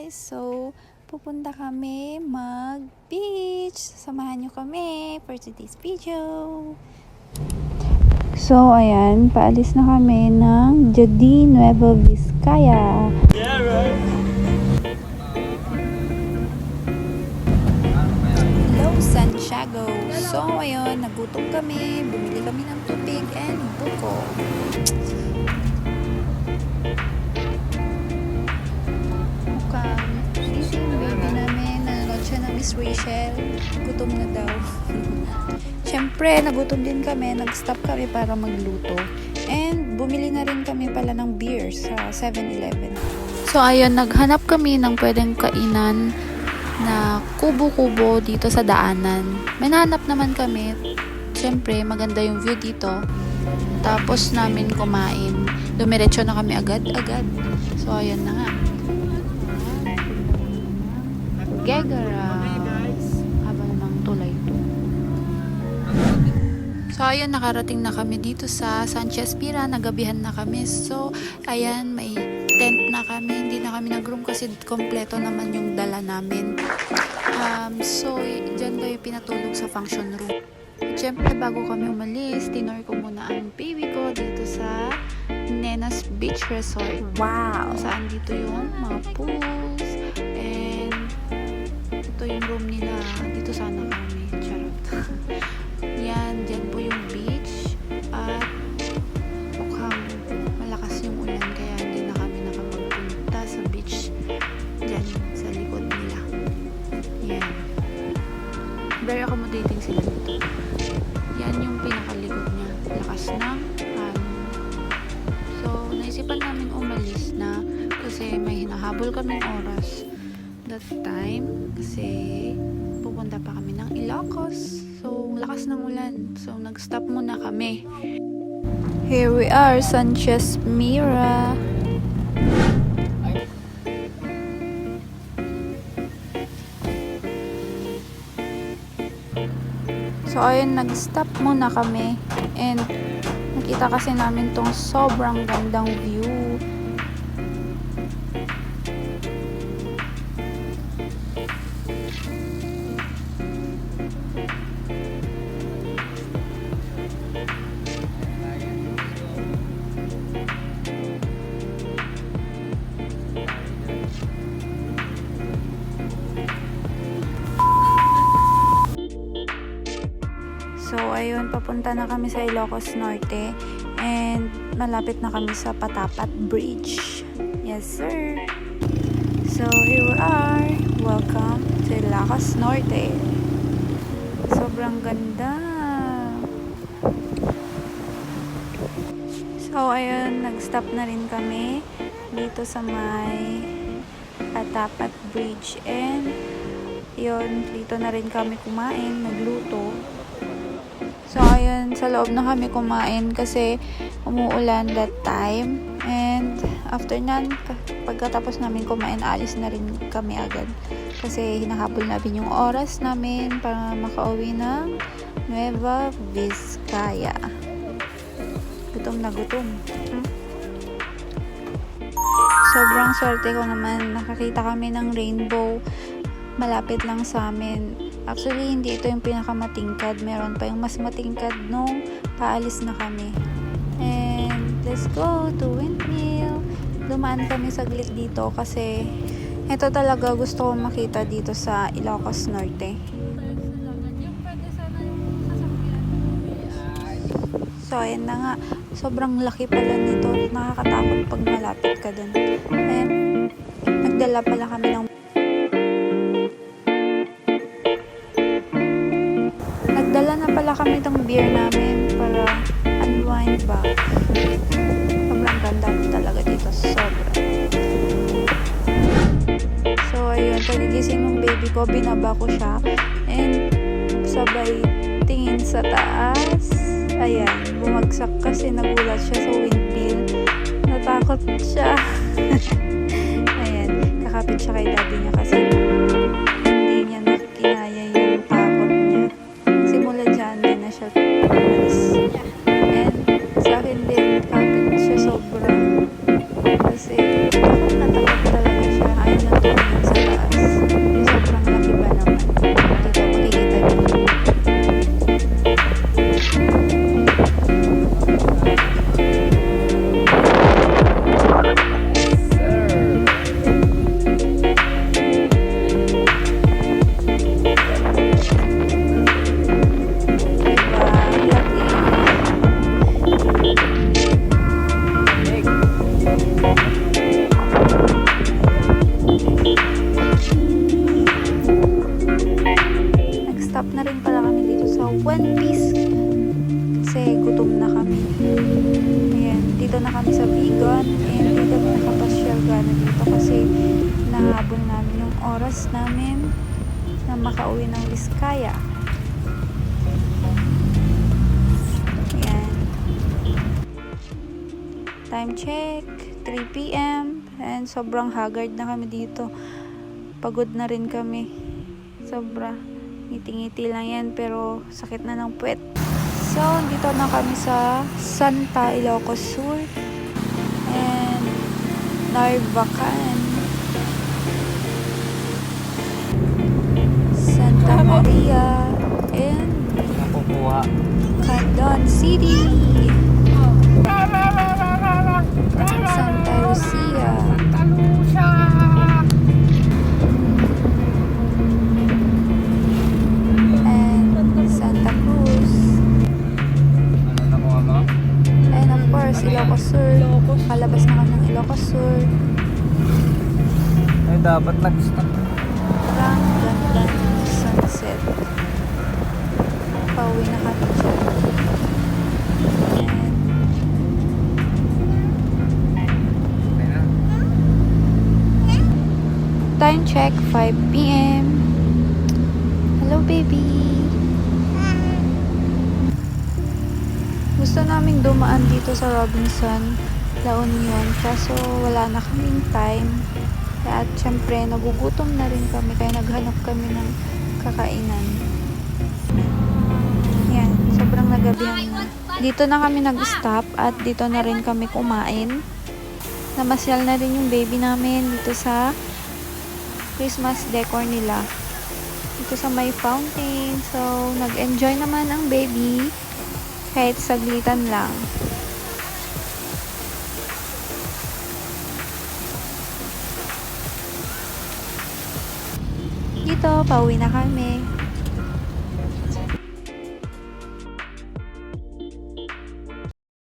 guys! So, pupunta kami mag-beach. Samahan nyo kami for today's video. So, ayan. Paalis na kami ng Jadi Nueva Vizcaya. Yeah, right. Hello, Santiago! So, ayun. Nagutom kami. Bumili kami ng tubig and buko. Miss Rachel, gutom na daw. Siyempre, nagutom din kami. Nag-stop kami para magluto. And bumili na rin kami pala ng beer sa 7-Eleven. So, ayun, naghanap kami ng pwedeng kainan na kubo-kubo dito sa daanan. May nahanap naman kami. Siyempre, maganda yung view dito. Tapos namin kumain. Dumiretso na kami agad-agad. So, ayun na nga. Gegara. So, ayun, nakarating na kami dito sa Sanchez Pira. Nagabihan na kami. So, ayan, may tent na kami. Hindi na kami nag-room kasi kompleto naman yung dala namin. So, dyan kayo pinatulog sa function room. Siyempre, bago kami umalis, tinor ko muna ang baby ko dito sa Nenas Beach Resort. Wow! Saan dito yung mga pools. And, ito yung room nila. Dito sana kami. Charot. Yan, dyan po yung beach at mukhang malakas yung ulan kaya hindi na kami nakapagpunta sa beach dyan sa likod nila. Yan. Very accommodating sila dito. Yan yung pinakalikod niya. Lakas ng hangin. So, naisipan namin umalis na kasi may hinahabol kaming oras that time kasi pupunta pa kami ng Ilocos. So, lakas ng ulan. So, nag-stop muna kami. Here we are, Sanchez Mira. So, ayun, nag-stop muna kami. And, nakita kasi namin tong sobrang gandang view. So, ayun, papunta na kami sa Ilocos Norte and malapit na kami sa Patapat Bridge. Yes, sir! So, here we are. Welcome to Ilocos Norte. Sobrang ganda! So, ayun, nag-stop na rin kami dito sa may Patapat Bridge and yun, dito na rin kami kumain, nagluto. So, ayun, sa loob na kami kumain kasi umuulan that time. And after nan, pagkatapos namin kumain, alis na rin kami agad. Kasi hinahabol namin yung oras namin para makauwi ng Nueva Vizcaya. Gutom na gutom. Sobrang swerte ko naman. Nakakita kami ng rainbow malapit lang sa amin. Actually, hindi ito yung pinakamatingkad. Meron pa yung mas matingkad nung paalis na kami. And let's go to Windmill. Dumaan kami saglit dito kasi ito talaga gusto kong makita dito sa Ilocos Norte. So, ayan na nga. Sobrang laki pala nito. Nakakatakot pag malapit ka dun. Ayan. Nagdala pala kami ng Nagdala na pala kami ng beer namin para unwind ba. Sobrang ganda talaga dito. Sobra. So, ayun. Pagigising ng baby ko, binaba ko siya. And sabay tingin sa taas. Ayan. Bumagsak kasi nagulat siya sa windmill. Natakot siya. Ayan. Kakapit siya kay daddy niya kasi hindi niya nakinaya yung takot niya. Simula dyan, din na siya umalis. And sa akin din, kapit siya sobra. Kasi takot na takot talaga siya. Ayaw na tumingin. kasi nahabol namin yung oras namin na makauwi ng Vizcaya. Ayan. Time check, 3 p.m. and sobrang haggard na kami dito. Pagod na rin kami. Sobra. Ngiti-ngiti lang yan pero sakit na ng puwet. So, dito na kami sa Santa Ilocos Sur and Narvacan, Santa Maria, and Candon City, Santa Lucia, and Santa Cruz, and of course, Ilocos Sur. Palabas na kami ng Ilocos Sur. Ay, dapat nag-stop. Parang ganda ng sunset. Pauwi na kami dyan. And time check, 5 p.m. Hello, baby. Gusto naming dumaan dito sa Robinson, La Union, kaso wala na kaming time. At syempre, nagugutom na rin kami, kaya naghanap kami ng kakainan. Yan, sobrang nagabihan na. Dito na kami nag-stop at dito na rin kami kumain. Namasyal na rin yung baby namin dito sa Christmas decor nila. Dito sa may fountain. So, nag-enjoy naman ang baby kahit saglitan lang. Dito, pauwi na kami.